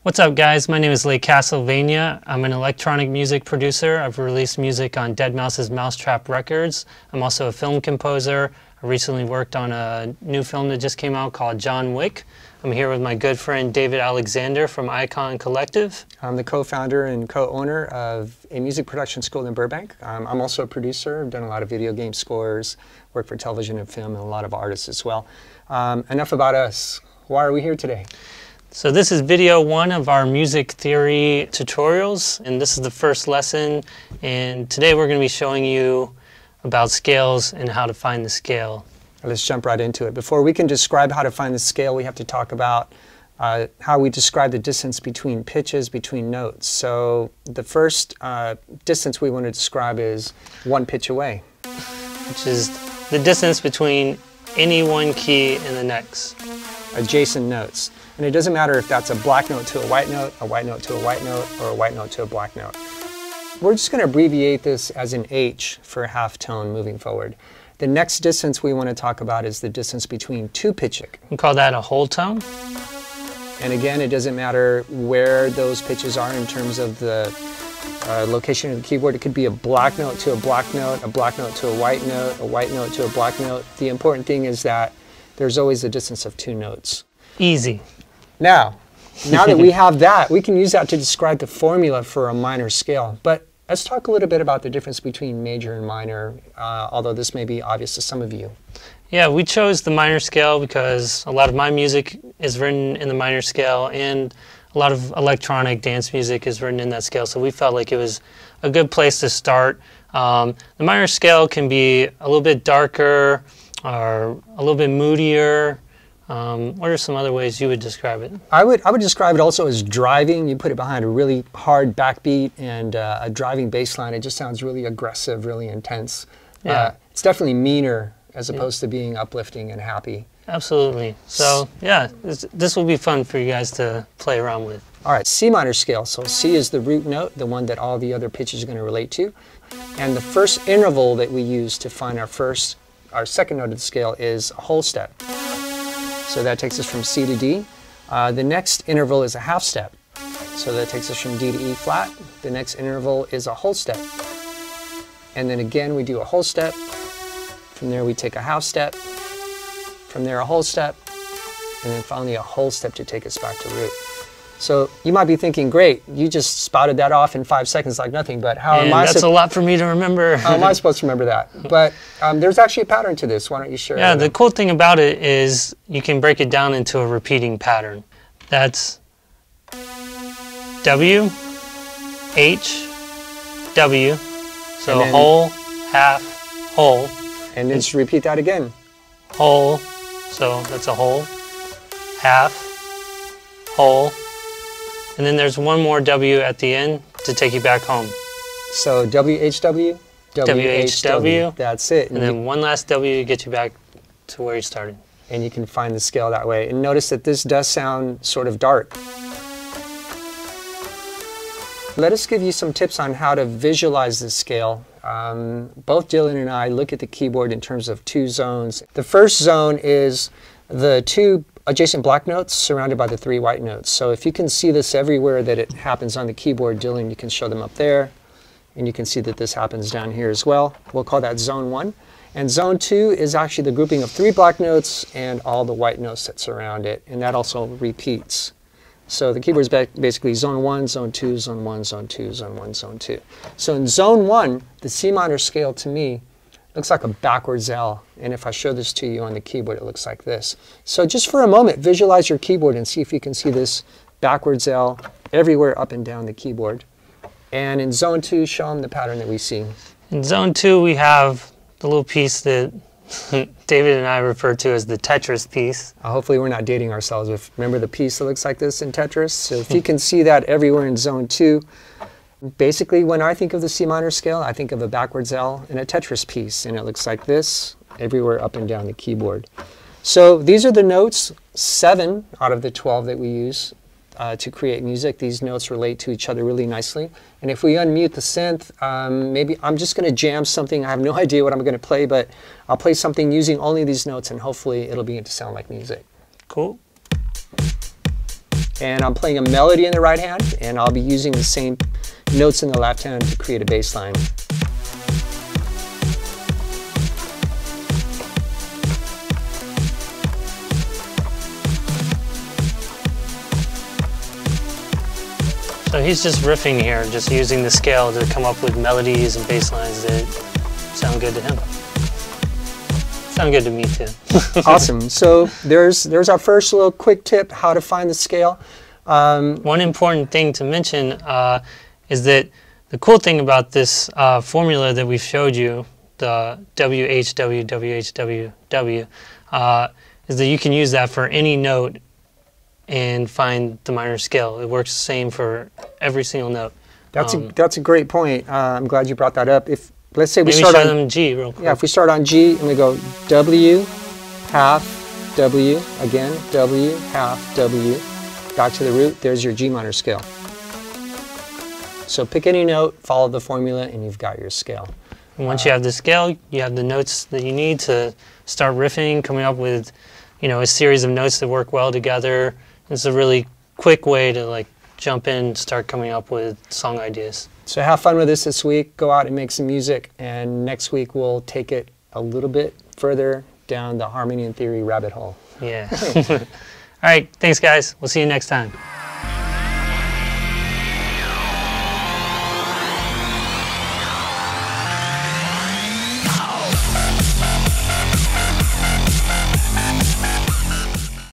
What's up, guys? My name is Vania. I'm an electronic music producer. I've released music on deadmau5's Mousetrap Records. I'm also a film composer. I recently worked on a new film that just came out called John Wick. I'm here with my good friend David Alexander from Icon Collective. I'm the co-founder and co-owner of a music production school in Burbank. I'm also a producer. I've done a lot of video game scores, worked for television and film, and a lot of artists as well. Enough about us. Why are we here today? So this is video 1 of our music theory tutorials, and this is the first lesson. And today we're going to be showing you about scales and how to find the scale. Let's jump right into it. Before we can describe how to find the scale, we have to talk about how we describe the distance between pitches, between notes. So the first distance we want to describe is 1 pitch away, which is the distance between any one key and the next. Adjacent notes. And it doesn't matter if that's a black note to a white note to a white note, or a white note to a black note. We're just going to abbreviate this as an H for a half tone moving forward. The next distance we want to talk about is the distance between 2 pitches. We call that a whole tone. And again, it doesn't matter where those pitches are in terms of the location of the keyboard. It could be a black note to a black note to a white note to a black note. The important thing is that there's always a distance of 2 notes. Easy. Now that we have that, we can use that to describe the formula for a minor scale. But let's talk a little bit about the difference between major and minor, although this may be obvious to some of you. Yeah, we chose the minor scale because a lot of my music is written in the minor scale, and a lot of electronic dance music is written in that scale, so we felt like it was a good place to start. The minor scale can be a little bit darker or a little bit moodier. What are some other ways you would describe it? I would describe it also as driving. You put it behind a really hard backbeat and a driving bass line. It just sounds really aggressive, really intense. Yeah. It's definitely meaner as opposed to being uplifting and happy. Absolutely. So yeah, this will be fun for you guys to play around with. All right, C minor scale. So C is the root note, the one that all the other pitches are going to relate to. And the first interval that we use to find our second note of the scale is a whole step. So that takes us from C to D. The next interval is a half step. So that takes us from D to E flat. The next interval is a whole step. And then again, we do a whole step. From there, we take a half step. From there, a whole step. And then finally, a whole step to take us back to root. So you might be thinking, great, you just spouted that off in 5 seconds like nothing, but how am I? That's a lot for me to remember. How am I supposed to remember that? But there's actually a pattern to this. Why don't you share it? Yeah, the cool thing about it is you can break it down into a repeating pattern. That's W, H, W, so then, whole, half, whole. And then just repeat that again. Whole, so that's a whole, half, whole. And then there's one more W at the end to take you back home. So WHW, WHW. That's it. And then one last W to get you back to where you started. And you can find the scale that way. And notice that this does sound sort of dark. Let us give you some tips on how to visualize this scale. Both Dylan and I look at the keyboard in terms of 2 zones. The first zone is the 2 adjacent black notes surrounded by the 3 white notes. So if you can see this everywhere that it happens on the keyboard, Dylan, you can show them up there. And you can see that this happens down here as well. We'll call that zone 1. And zone 2 is actually the grouping of 3 black notes and all the white notes that surround it. And that also repeats. So the keyboard is basically zone 1, zone 2, zone 1, zone 2, zone 1, zone 2. So in zone 1, the C minor scale to me looks like a backwards L, and if I show this to you on the keyboard, it looks like this. So just for a moment, visualize your keyboard and see if you can see this backwards L everywhere up and down the keyboard. And in zone 2, show them the pattern that we see. In zone 2, we have the little piece that David and I refer to as the Tetris piece. Hopefully we're not dating ourselves. Remember the piece that looks like this in Tetris? So if you can see that everywhere in zone 2, basically, when I think of the C minor scale, I think of a backwards L and a Tetris piece, and it looks like this everywhere up and down the keyboard. So these are the notes, 7 out of the 12 that we use to create music. These notes relate to each other really nicely. And if we unmute the synth, maybe I'm just going to jam something. I have no idea what I'm going to play, but I'll play something using only these notes, and hopefully it'll begin to sound like music. Cool. and I'm playing a melody in the right hand, and I'll be using the same notes in the left hand to create a bass line. So he's just riffing here, just using the scale to come up with melodies and bass lines that sound good to him. Sound good to me too. Awesome. So there's our first little quick tip, how to find the scale. One important thing to mention is that the cool thing about this formula that we showed you, the WHW, WHW, W, is that you can use that for any note and find the minor scale. It works the same for every single note. That's a great point. I'm glad you brought that up. If let's say we maybe start show on them G real quick. Yeah, if we start on G and we go W, half W, again W, half W, back to the root. There's your G minor scale. So pick any note, follow the formula, and you've got your scale. And once you have the scale, you have the notes that you need to start riffing, coming up with, you know, a series of notes that work well together. It's a really quick way to like jump in and start coming up with song ideas. So have fun with this week. Go out and make some music, and next week we'll take it a little bit further down the harmony and theory rabbit hole. Yeah. All right, thanks guys. We'll see you next time.